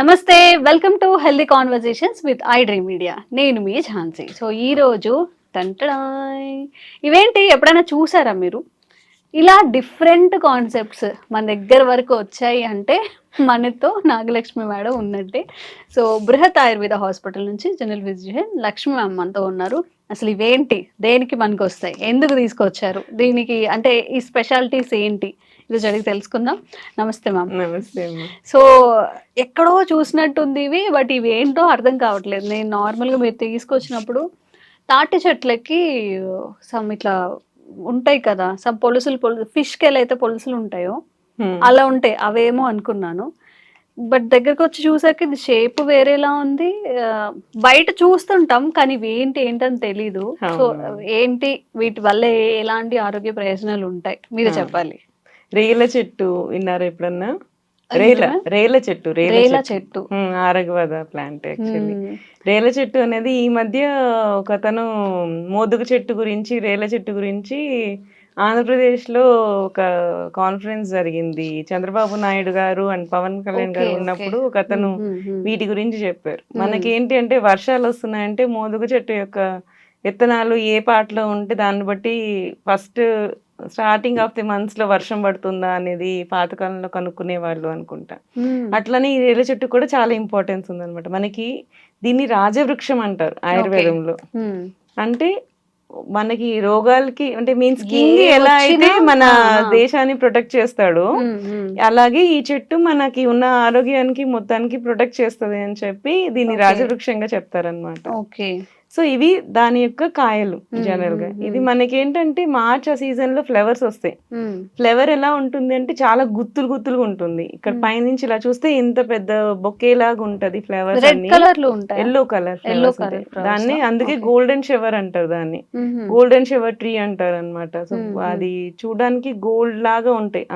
నమస్తే, welcome to healthy conversations with I dream media. నేను మీ Jhansi. So ఈరోజు టంటడాయ్ ఇవేంటి ఎప్పుడైనా చూసారా మీరు? ఇలా డిఫరెంట్ కాన్సెప్ట్స్ మన దగ్గర వరకు వచ్చాయి అంటే మనతో నాగలక్ష్మి మేడం ఉన్నట్టే. సో బృహత్ ఆయుర్వేద హాస్పిటల్ నుంచి జనరల్ ఫిజిషియన్ లక్ష్మి మ్యామ్ మనతో ఉన్నారు. అసలు ఇవేంటి, దేనికి మనకు వస్తాయి, ఎందుకు తీసుకొచ్చారు, దీనికి అంటే ఈ స్పెషాలిటీస్ ఏంటి, ఇది అడిగి తెలుసుకుందాం. నమస్తే మ్యామ్. నమస్తే. సో ఎక్కడో చూసినట్టుంది ఇవి, బట్ ఇవి ఏంటో అర్థం కావట్లేదు. నేను నార్మల్గా మీరు తీసుకొచ్చినప్పుడు తాటి చెట్లకి సమ్ ఇట్లా ఉంటాయి కదా, సమ్ పొలుసులు ఫిష్కి ఎలా అయితే పొలుసులు ఉంటాయో అలా ఉంటాయి, అవేమో అనుకున్నాను. బట్ దగ్గరకు వచ్చి చూసాక ఇది షేప్ వేరేలా ఉంది. బయట చూస్తుంటాం కానీ ఇవి ఏంటని తెలీదు. సో ఏంటి, వీటి వల్ల ఎలాంటి ఆరోగ్య ప్రయోజనాలు ఉంటాయి మీరు చెప్పాలి. రేల చెట్టు విన్నారా ఎప్పుడన్నా? రేల చెట్టు ఆరగవద ప్లాంట్. యాక్చువల్లీ రేల చెట్టు అనేది ఈ మధ్య ఒక అతను మోదుగ చెట్టు గురించి, రేల చెట్టు గురించి ఆంధ్రప్రదేశ్ లో ఒక కాన్ఫరెన్స్ జరిగింది. చంద్రబాబు నాయుడు గారు అండ్ పవన్ కళ్యాణ్ గారు ఉన్నప్పుడు ఒక అతను వీటి గురించి చెప్పారు. మనకేంటి అంటే వర్షాలు వస్తున్నాయంటే మోదుగ చెట్టు యొక్క విత్తనాలు ఏ పాటలో ఉంటే దాన్ని బట్టి first starting of the months లో వర్షం పడుతుందా అనేది పాతకాలంలో కనుక్కునే వాళ్ళు అనుకుంటా. అట్లనే ఈ రేల చెట్టు కూడా చాలా ఇంపార్టెన్స్ ఉందన్నమాట. మనకి దీన్ని రాజవృక్షం అంటారు ఆయుర్వేదంలో. అంటే మనకి రోగాలకి అంటే మీన్స్ కింగ్ ఎలా అయితే మన దేశాన్ని ప్రొటెక్ట్ చేస్తాడో అలాగే ఈ చెట్టు మనకి ఉన్న ఆరోగ్యానికి మొత్తానికి ప్రొటెక్ట్ చేస్తుంది అని చెప్పి దీన్ని రాజవృక్షంగా చెప్తారనమాట. సో ఇవి దాని యొక్క కాయలు జనరల్ గా. ఇది మనకి ఏంటంటే మార్చ్ ఆ సీజన్ లో ఫ్లవర్స్ వస్తాయి. ఫ్లవర్ ఎలా ఉంటుంది అంటే చాలా గుత్తులుగా ఉంటుంది. ఇక్కడ పైనుంచి ఇలా చూస్తే ఇంత పెద్ద బొకే లాగా ఉంటది. ఫ్లవర్స్ ఎల్లో కలర్ దాన్ని అందుకే గోల్డెన్ షవర్ అంటారు దాన్ని. గోల్డెన్ షవర్ ట్రీ అంటారు అనమాట. సో అది చూడడానికి గోల్డ్ లాగా ఉంటాయి,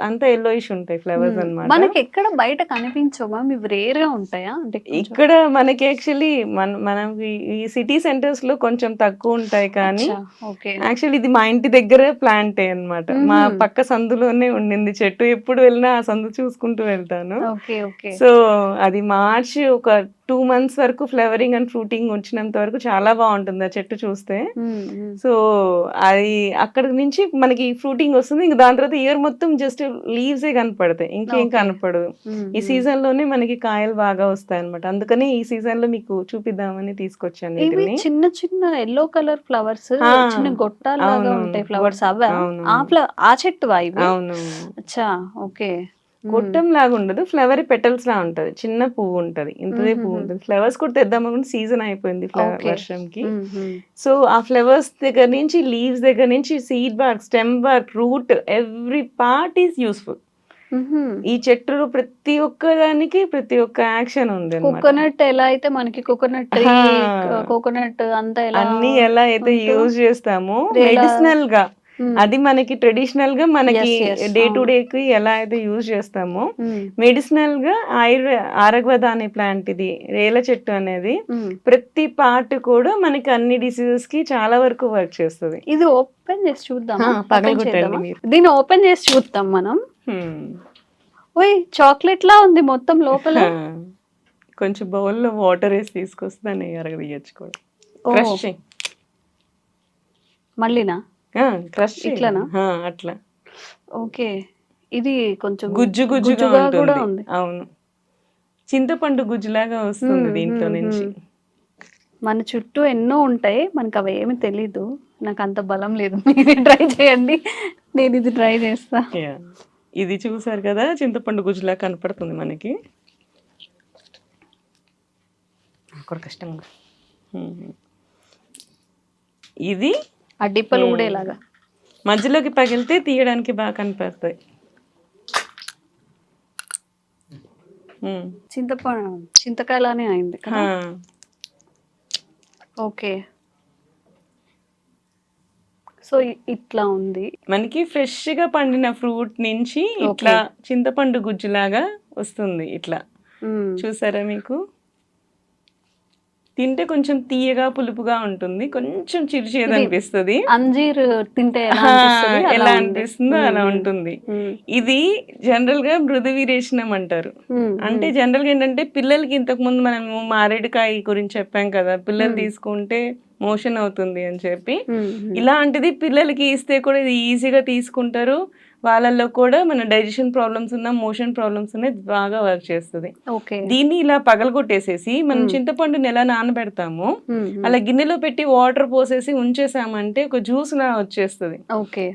అంత ఎల్లోయిష్ ఉంటాయి ఫ్లవర్స్ అనమాట. మనకి ఎక్కడ బయట కనిపించవా, ఇవి రేర్ గా ఉంటాయా? అంటే ఇక్కడ మనకి యాక్చువల్లీ మనకి ఈ సిటీ సెంటర్స్ లో కొంచెం తక్కువ ఉంటాయి, కానీ యాక్చువల్లీ ఇది మా ఇంటి దగ్గర ప్లాంటే అన్నమాట. మా పక్క సందులోనే ఉండింది చెట్టు. ఎప్పుడు వెళ్ళినా ఆ సందు చూసుకుంటూ వెళ్తాను. సో అది మార్చ్ ఒక 2 months వరకు ఫ్లవరింగ్ అండ్ ఫ్రూటింగ్ వచ్చినంత వరకు చాలా బాగుంటుంది ఆ చెట్టు చూస్తే. సో అది అక్కడ నుంచి మనకి ఫ్రూటింగ్ వస్తుంది. ఇంకా దాని తర్వాత ఇయర్ మొత్తం జస్ట్ లీవ్స్ ఏ కనపడతాయి, ఇంకేం కనపడదు. ఈ సీజన్ లోనే మనకి కాయలు బాగా వస్తాయి అనమాట. అందుకని ఈ సీజన్ లో మీకు చూపిద్దామని తీసుకొచ్చాను. చిన్న చిన్న ఎల్లో కలర్ ఫ్లవర్స్, చిన్న గొట్టాలుగా ఉంటాయి ఫ్లవర్స్, అవే ఆ చెట్టు అవును. అచ్చా, ఓకే. గొట్టం లాగా ఉండదు, ఫ్లవర్ పెటల్స్ లా ఉంటది. చిన్న పువ్వు ఉంటది, ఇంతదే పువ్వు ఉంటది. ఫ్లవర్స్ కూడా తెద్దామనుకుంటే సీజన్ అయిపోయింది వర్షంకి. సో ఆ ఫ్లవర్స్ దగ్గర నుంచి, లీవ్స్ దగ్గర నుంచి, seed bark, stem bark, root, every part is useful. ఈ చెట్టులో ప్రతి ఒక్క దానికి ప్రతి ఒక్క యాక్షన్ ఉంది. కోకోనట్ ఎలా అయితే మనకి కోకోనట్ అంతా అన్ని ఎలా అయితే యూజ్ చేస్తామో మెడిసినల్ గా, అది మనకి ట్రెడిషనల్ గా మనకి డే టు డే కి ఎలా అయితే యూజ్ చేస్తామో మెడిసినల్ గా ఆరగవద అనే ప్లాంట్, ఇది రేల చెట్టు అనేది ప్రతి పార్ట్ కూడా మనకి అన్ని డిసీజెస్ కి చాలా వరకు వర్క్ చేస్తుంది. ఇది ఓపెన్ చేసి చూద్దాం, పగలగొట్టండి మీరు. దీన్ని ఓపెన్ చేసి చూద్దాం మనం. ఓయ్, చాక్లెట్ లా ఉంది మొత్తం లోపల. కొంచెం బౌల్లో వాటర్ వేసి తీసుకొస్తే అరగదీయచ్చు కూడా. మళ్ళీనా క్రష్ ఇట్లానా? అట్లా. ఓకే, ఇది కొంచెం గుజ్జుగా కూడా ఉంది. అవును, చింతపండు గుజ్జులాగా వస్తుంది దీంట్లో నుంచి. మన చుట్టూ ఎన్నో ఉంటాయి, మనకు అవి ఏమి తెలీదు. నాకు అంత బలం లేదు. మీరు ట్రై చేయండి, నేను ఇది ట్రై చేస్తా. ఇది చూసారు కదా, చింతపండు గుజ్జులా కనపడుతుంది మనకి. కష్టంగా ఇది అడ్డిప్పలు కూడా ఇలాగా మధ్యలోకి పగిలితే తీయడానికి బాగా కనపడతాయి. చింతకాయలానే అయింది. ఓకే, సో ఇట్లా ఉంది మనకి ఫ్రెష్ గా పండిన ఫ్రూట్ నుంచి ఇట్లా చింతపండు గుజ్జులాగా వస్తుంది. ఇట్లా చూసారా మీకు? తింటే కొంచెం తీయగా పులుపుగా ఉంటుంది, కొంచెం చిరుచేదు అనిపిస్తుంది. అంజీర్ తింటే ఎలా అనిపిస్తుందో అలా ఉంటుంది. ఇది జనరల్ గా మృదు విరేచనం అంటారు. అంటే జనరల్ గా ఏంటంటే పిల్లలకి ఇంతకు ముందు మనము మారేడుకాయ గురించి చెప్పాం కదా, పిల్లలు తీసుకుంటే మోషన్ అవుతుంది అని చెప్పి, ఇలాంటిది పిల్లలకి ఇస్తే కూడా ఇది ఈజీగా తీసుకుంటారు. వాళ్ళల్లో కూడా మన డైజెషన్ ప్రాబ్లమ్స్ ఉన్నా, మోషన్ ప్రాబ్లమ్స్ ఉన్నాయి, బాగా వర్క్ చేస్తుంది. దీన్ని ఇలా పగలగొట్టేసేసి మనం చింతపండుని ఎలా నానబెడతామో అలా గిన్నెలో పెట్టి వాటర్ పోసేసి ఉంచేసామంటే ఒక జ్యూస్ లా వచ్చేస్తుంది.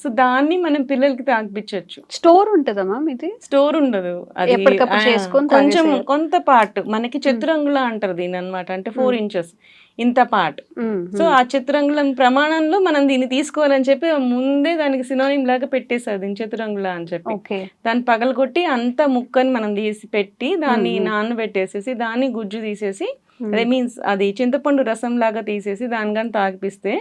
సో దాన్ని మనం పిల్లలకి తాగిపించవచ్చు. స్టోర్ ఉంటుందమ్మా ఇది? స్టోర్ ఉండదు, అది కొంచెం కొంత పార్ట్ మనకి చతురంగులా అంటారు దీని అన్నమాట. అంటే 4 inches ఇంత పార్ట్. సో ఆ చతురంగుళం ప్రమాణంలో మనం దీన్ని తీసుకోవాలని చెప్పి ముందే దానికి సినోనిమ్ లాగా పెట్టేసారు దీని చతురంగుళ అని చెప్పి. దాన్ని పగలగొట్టి అంత ముక్కని మనం తీసి పెట్టి దాన్ని నానబెట్టేసేసి దాన్ని గుజ్జు తీసేసి, అదే మీన్స్ అది చింతపండు రసం లాగా తీసేసి దాని కానీ తాగిపిస్తే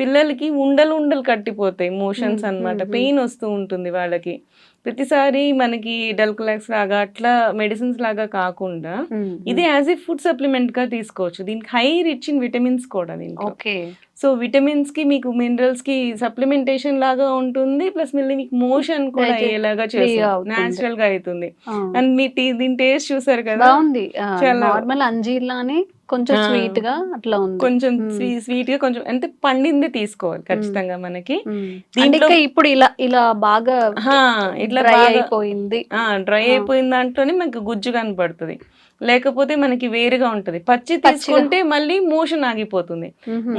పిల్లలకి ఉండలు ఉండలు కట్టిపోతాయి, మోషన్స్ అన్నమాట. పెయిన్ వస్తూ ఉంటుంది వాళ్ళకి. ప్రతిసారి మనకి డల్కలాక్స్ లాగా అట్లా మెడిసిన్స్ లాగా కాకుండా ఇది యాజ్ ఏ ఫుడ్ సప్లిమెంట్ గా తీసుకోవచ్చు. దీనికి హై రిచ్ ఇన్ విటమిన్స్ కూడా దీంట్లో. సో విటమిన్స్ కి మీకు మినరల్స్ కి సప్లిమెంటేషన్ లాగా ఉంటుంది, ప్లస్ మళ్ళీ మీకు మోషన్ కూడా అయ్యేలాగా చేస్తుంది, నేచురల్ గా అవుతుంది. అండ్ మీ దీని టేస్ట్ చూసారు కదా, నార్మల్ అంజీర్ లానే కొంచెం స్వీట్ గా అట్లా ఉంది. కొంచెం స్వీట్ గా కొంచెం అంటే పండిందే తీసుకోవాలి ఖచ్చితంగా మనకి. దీంట్లో ఇప్పుడు ఇలా బాగా ఇట్లా డ్రై అయిపోయింది, డ్రై అయిపోయిన దాంట్లోనే మనకి గుజ్జు కనపడుతుంది. లేకపోతే మనకి వేరుగా ఉంటది. పచ్చి తీసుకుంటే మళ్ళీ మోషన్ ఆగిపోతుంది.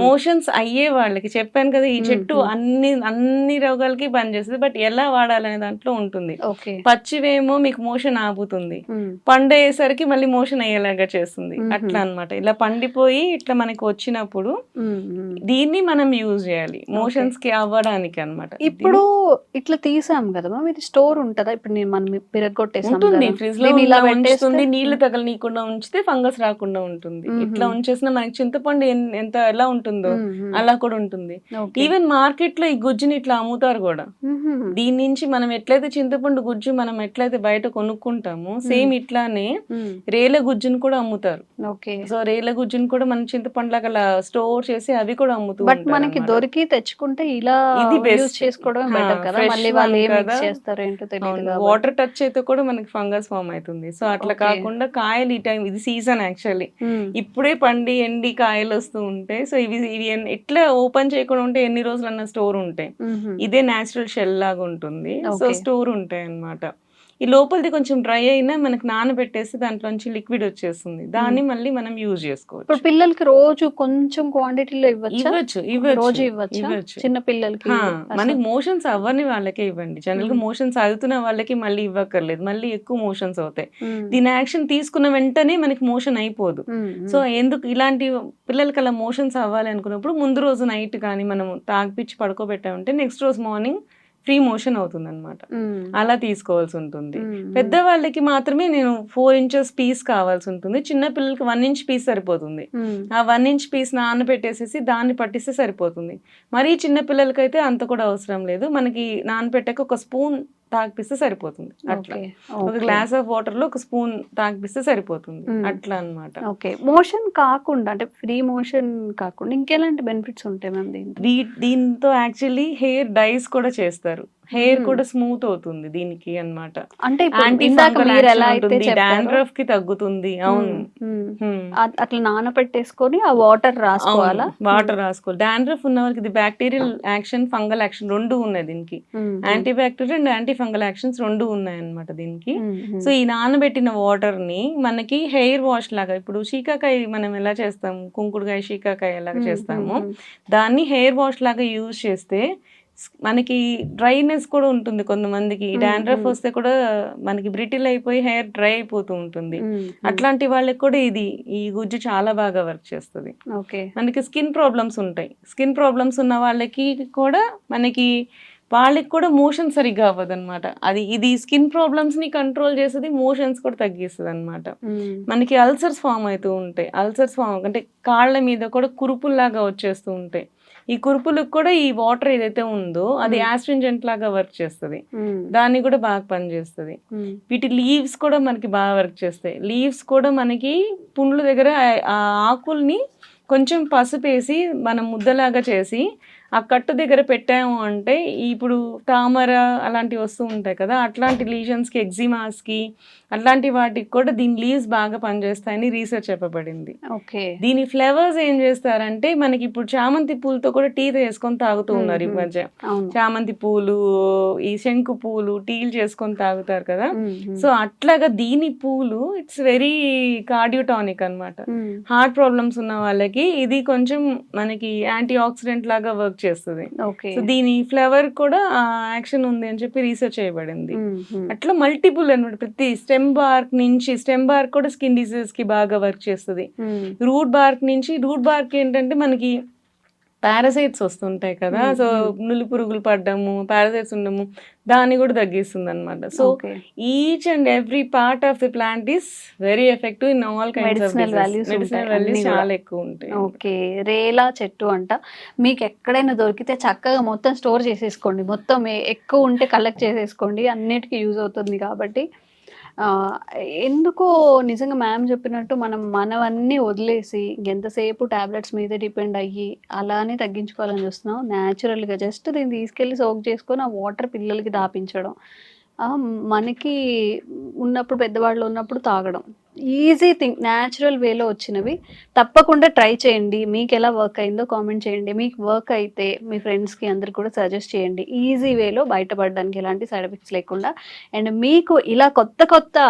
మోషన్స్ అయ్యే వాళ్ళకి చెప్పాను కదా, ఈ చెట్టు అన్ని రోగాలకి పనిచేస్తుంది. బట్ ఎలా వాడాలనే దాంట్లో ఉంటుంది. పచ్చివేమో మీకు మోషన్ ఆపుతుంది, పండేసరికి మళ్ళీ మోషన్ అయ్యేలాగా చేస్తుంది. అట్లా అన్నమాట. ఇలా పండిపోయి ఇట్లా మనకి వచ్చినప్పుడు దీన్ని మనం యూజ్ చేయాలి మోషన్స్ కి అవ్వడానికి అన్నమాట. ఇప్పుడు ఇట్లా తీసాం కదా, ఇది స్టోర్ ఉంటదా? ఇప్పుడు మనం పిరగొట్టేసాం, ఫ్రిడ్జ్ లో ఉంచుతుంది, నీళ్లు తగలనీయకుండా ఉంచితే ఫంగస్ రాకుండా ఉంటుంది. ఇట్లా ఉంచేసిన మనకి చింతపండు ఎంత ఎలా ఉంటుందో అలా కూడా ఉంటుంది. ఈవెన్ మార్కెట్ లో ఈ గుజ్జుని ఇట్లా అమ్ముతారు కూడా. దీని నుంచి మనం ఎట్లయితే చింతపండు గుజ్జు మనం ఎట్లయితే బయట కొనుక్కుంటామో సేమ్ ఇట్లానే రేల గుజ్జును కూడా అమ్ముతారు. సో రేల గుజ్జును కూడా మనం చింతపండు లాగా స్టోర్ చేసి అవి కూడా అమ్ముతారు. బట్ మనకి దొరికి తెచ్చుకుంటే ఇలా ఇది యూస్ చేసుకోవడం బెటర్ కదా. మళ్ళీ వాళ్ళు ఏం మిక్స్ చేస్తారో ఏంటో తెలియదు. వాటర్ టచ్ అయితే కూడా మనకి ఫంగస్ ఫామ్ అవుతుంది. సో అట్లా కాకుండా కాయలు ఈ టైం ఇది సీజన్ యాక్చువల్లీ ఇప్పుడే పండి ఎండి కాయలు వస్తూ ఉంటాయి. సో ఇవి ఎట్లా ఓపెన్ చేయకుండా ఉంటే ఎన్ని రోజులన్నా స్టోర్ ఉంటాయి. ఇదే నేచురల్ షెల్ లాగా ఉంటుంది. సో స్టోర్ ఉంటాయి అన్నమాట. ఈ లోపలిది కొంచెం డ్రై అయినా మనకి నానబెట్టేసి దాంట్లోంచి లిక్విడ్ వచ్చేస్తుంది. దాన్ని మళ్ళీ మనం యూజ్ చేసుకోవచ్చు. ఇప్పుడు పిల్లలకి రోజు కొంచెం క్వాంటిటీలో ఇవ్వచ్చు. చిన్న పిల్లలకి మనకి మోషన్స్ అవ్వని వాళ్ళకే ఇవ్వండి. జనరల్ గా మోషన్స్ అవుతున్న వాళ్ళకి మళ్ళీ ఇవ్వక్కర్లేదు, మళ్ళీ ఎక్కువ మోషన్స్ అవుతాయి. దీని యాక్షన్ తీసుకున్న వెంటనే మనకి మోషన్ అయిపోదు. సో ఎందుకు ఇలాంటి పిల్లలకి అలా మోషన్స్ అవ్వాలి అనుకున్నప్పుడు ముందు రోజు నైట్ కానీ మనం తాగిపిచ్చి పడుకోబెట్టామంటే నెక్స్ట్ రోజు మార్నింగ్ ఫ్రీ మోషన్ అవుతుంది అనమాట. అలా తీసుకోవాల్సి ఉంటుంది. పెద్దవాళ్ళకి మాత్రమే నేను 4 inches పీస్ కావాల్సి ఉంటుంది. చిన్న పిల్లలకి 1 inch పీస్ సరిపోతుంది. ఆ 1 inch పీస్ నానబెట్టేసేసి దాన్ని పట్టిస్తే సరిపోతుంది. మరీ చిన్న పిల్లలకైతే అంత కూడా అవసరం లేదు. మనకి నానబెట్టాక ఒక స్పూన్ తాగిపిస్తే సరిపోతుంది. అట్లా ఒక గ్లాస్ ఆఫ్ వాటర్ లో ఒక స్పూన్ తాగిపిస్తే సరిపోతుంది. అట్లా అన్నమాట. ఓకే. మోషన్ కాకుండా అంటే ఫ్రీ మోషన్ కాకుండా ఇంకెలాంటి బెనిఫిట్స్ ఉంటాయి మ్యామ్ దీంతో? యాక్చువల్లీ హెయిర్ డైస్ కూడా చేస్తారు. హెయిర్ కూడా స్మూత్ అవుతుంది దీనికి అన్నమాట. అంటే డాండ్రఫ్ కి తగ్గుతుంది. అవును, అట్లా నానబెట్టేసుకొని ఆ వాటర్ రాసుకోవాలా? వాటర్ రాసుకోవాలి. డాండ్రఫ్ ఉన్న వాళ్ళకి ఇది బ్యాక్టీరియల్ యాక్షన్, ఫంగల్ యాక్షన్ రెండు ఉన్నాయి దీనికి. Anti bacterial and anti fungal actions రెండు ఉన్నాయి అన్నమాట దీనికి. సో ఈ నానబెట్టిన వాటర్ ని మనకి హెయిర్ వాష్ లాగా, ఇప్పుడు శీకాకాయ మనం ఎలా చేస్తాము, కుంకుడుకాయ శీకాకాయ ఎలాగ చేస్తాము, దాన్ని హెయిర్ వాష్ లాగా యూజ్ చేస్తే మనకి డ్రైనెస్ కూడా ఉంటుంది. కొంతమందికి డాండ్రఫ్ వస్తే కూడా మనకి బ్రిటిల్ అయిపోయి హెయిర్ డ్రై అయిపోతూ ఉంటుంది. అట్లాంటి వాళ్ళకి కూడా ఈ గుజ్జు చాలా బాగా వర్క్ చేస్తుంది. మనకి స్కిన్ ప్రాబ్లమ్స్ ఉంటాయి. స్కిన్ ప్రాబ్లమ్స్ ఉన్న వాళ్ళకి కూడా వాళ్ళకి కూడా మోషన్ సరిగ్గా అవ్వదు అనమాట. ఇది స్కిన్ ప్రాబ్లమ్స్ ని కంట్రోల్ చేస్తుంది, మోషన్స్ కూడా తగ్గిస్తుంది అనమాట. మనకి అల్సర్స్ ఫామ్ అవుతూ ఉంటాయి. అల్సర్స్ ఫామ్ అంటే కాళ్ళ మీద కూడా కురుపుల్లాగా వచ్చేస్తూ ఉంటాయి. ఈ కురుపులకు కూడా ఈ వాటర్ ఏదైతే ఉందో అది యాస్ట్రింజెంట్ లాగా వర్క్ చేస్తుంది, దాన్ని కూడా బాగా పనిచేస్తుంది. వీటి లీవ్స్ కూడా మనకి బాగా వర్క్ చేస్తాయి. లీవ్స్ కూడా మనకి పుండ్ల దగ్గర ఆ ఆకుల్ని కొంచెం పసుపు వేసి మనం ముద్దలాగా చేసి ఆ కట్టు దగ్గర పెట్టాము అంటే ఇప్పుడు తామర అలాంటివి వస్తూ ఉంటాయి కదా, అట్లాంటి లీజన్స్కి, ఎగ్జిమాస్కి అట్లాంటి వాటికి కూడా దీని లీవ్స్ బాగా పనిచేస్తాయని రీసెర్చ్ చెప్పబడింది. ఓకే. దీని ఫ్లేవర్స్ ఏం చేస్తారంటే మనకి ఇప్పుడు చామంతి పూలతో కూడా టీ వేసుకొని తాగుతూ ఉన్నారు ఈ మధ్య. చామంతి పూలు, ఈ శంకు పూలు టీలు చేసుకొని తాగుతారు కదా, సో అట్లాగా దీని పూలు ఇట్స్ వెరీ కార్డియోటానిక్ అన్నమాట. హార్ట్ ప్రాబ్లమ్స్ ఉన్న వాళ్ళకి ఇది కొంచెం మనకి యాంటీ ఆక్సిడెంట్ లాగా వర్క్ చేస్తుంది. సో దీని ఫ్లేవర్ కూడా యాక్షన్ ఉంది అని చెప్పి రీసెర్చ్ చేయబడింది. అట్లా మల్టిపుల్ అనమాట. ప్రతి స్టెమ్ బార్క్ కూడా స్కిన్ డిసీజ్ కి బాగా వర్క్ చేస్తుంది. రూట్ బార్క్ ఏంటంటే మనకి పారాసైట్స్ వస్తుంటాయి కదా, సో నులి పురుగులు పడ్డము, పారాసైట్స్ ఉండము, దాన్ని కూడా తగ్గిస్తుంది అనమాట. So each and every part of the plant is very effective in all kinds of medicinal values చాలా ఎక్కువ ఉంటాయి. ఓకే. రేలా చెట్టు అంట, మీకు ఎక్కడైనా దొరికితే చక్కగా మొత్తం స్టోర్ చేసేసుకోండి, మొత్తం ఎక్కువ ఉంటే కలెక్ట్ చేసేసుకోండి, అన్నిటికీ యూజ్ అవుతుంది. కాబట్టి ఎందుకో నిజంగా మ్యామ్ చెప్పినట్టు మనవన్నీ వదిలేసి ఎంతసేపు టాబ్లెట్స్ మీద డిపెండ్ అయ్యి అలానే తగ్గించుకోవాలని చూస్తున్నాం. న్యాచురల్గా జస్ట్ దీన్ని తీసుకెళ్ళి సోక్ చేసుకొని ఆ వాటర్ పిల్లలకి దాపించడం, మనకి ఉన్నప్పుడు పెద్దవాళ్ళు ఉన్నప్పుడు తాగడం, ఈజీ థింగ్, న్యాచురల్ వేలో వచ్చినవి. తప్పకుండా ట్రై చేయండి. మీకు ఎలా వర్క్ అయిందో కామెంట్ చేయండి. మీకు వర్క్ అయితే మీ ఫ్రెండ్స్కి అందరికి కూడా సజెస్ట్ చేయండి. ఈజీ వేలో బయటపడడానికి ఎలాంటి సైడ్ ఎఫెక్ట్స్ లేకుండా. అండ్ మీకు ఇలా కొత్త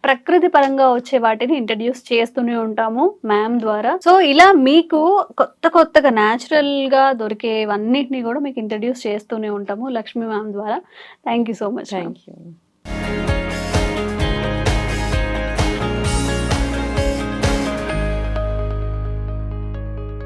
ప్రకృతి పరంగా వచ్చే వాటిని ఇంట్రడ్యూస్ చేస్తూనే ఉంటాము మ్యామ్ ద్వారా. సో ఇలా మీకు కొత్తగా న్యాచురల్ గా దొరికేవన్నిటిని కూడా మీకు ఇంట్రడ్యూస్ చేస్తూనే ఉంటాము లక్ష్మీ మ్యామ్ ద్వారా. Thank you so much. Thank you.